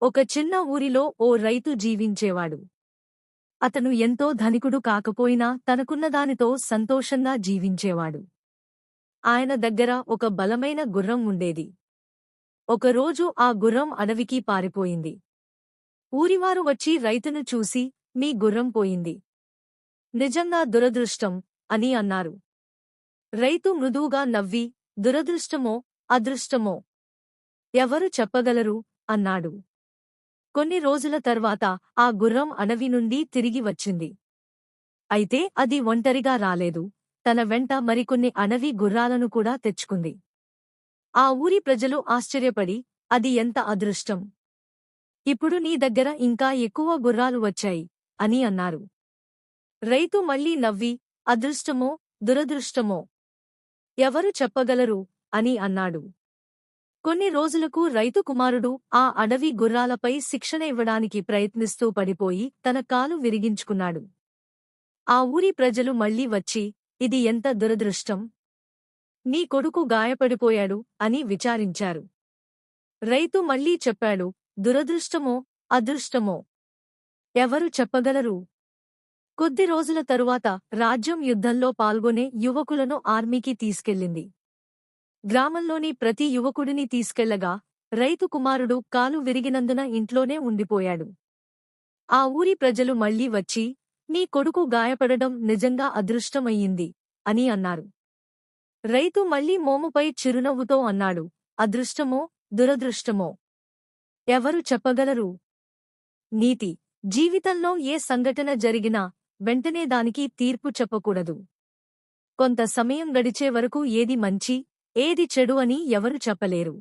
ఒక చిన్న ఊరిలో ఓ రైతు జీవించేవాడు. అతను ఎంతో ధనికుడు కాకపోయినా తనకున్నదానితో సంతోషంగా జీవించేవాడు. ఆయన దగ్గర ఒక బలమైన గుర్రం ఉండేది. ఒకరోజు ఆ గుర్రం అడవికి పారిపోయింది. ఊరివారు వచ్చి రైతును చూసి, మీ గుర్రం పోయింది. నిజంగా దురదృష్టం అని అన్నారు. రైతు మృదువుగా నవ్వి, దురదృష్టమో అదృష్టమో ఎవరు చెప్పగలరు అన్నాడు. కొన్ని రోజుల తర్వాత ఆ గుర్రం అడవి నుండి తిరిగి వచ్చింది. అయితే అది ఒంటరిగా రాలేదు, తన వెంట మరికొన్ని అడవి గుర్రాలను కూడా తెచ్చుకుంది. ఆ ఊరి ప్రజలు ఆశ్చర్యపడి, అది ఎంత అదృష్టం! ఇప్పుడు నీ దగ్గర ఇంకా ఎక్కువ గుర్రాలు వచ్చాయి అని అన్నారు. రైతు మళ్ళీ నవ్వి, అదృష్టమో దురదృష్టమో ఎవరు చెప్పగలరు అని అన్నాడు. కొన్ని రోజులకు రైతు కుమారుడు ఆ అడవి గుర్రాలపై శిక్షణ ఇవ్వడానికి ప్రయత్నిస్తూ పడిపోయి తన కాలు విరిగించుకున్నాడు. ఆ ఊరి ప్రజలు మళ్లీ వచ్చి, ఇది ఎంత దురదృష్టం! నీ కొడుకు గాయపడిపోయాడు అని విచారించారు. రైతు మళ్లీ చెప్పాడు, దురదృష్టమో అదృష్టమో ఎవరు చెప్పగలరు? కొద్ది రోజుల తరువాత రాజ్యం యుద్ధంలో పాల్గొనే యువకులను ఆర్మీకి తీసుకెళ్ళింది. గ్రామంలోని ప్రతి యువకుడిని తీసుకెళ్లగా రైతు కుమారుడు కాలు విరిగినందున ఇంట్లోనే ఉండిపోయాడు. ఆ ఊరి ప్రజలు మళ్లీ వచ్చి, నీ కొడుకు గాయపడడం నిజంగా అదృష్టమయ్యింది అని అన్నారు. రైతు మళ్లీ మోముపై చిరునవ్వుతో అన్నాడు, అదృష్టమో దురదృష్టమో ఎవరు చెప్పగలరు? నీతి: జీవితంలో ఏ సంఘటన జరిగినా వెంటనే దానికి తీర్పు చెప్పకూడదు. కొంత సమయం గడిచే వరకు ఏది మంచి, ఏది చెడు అని ఎవరు చెప్పలేరు.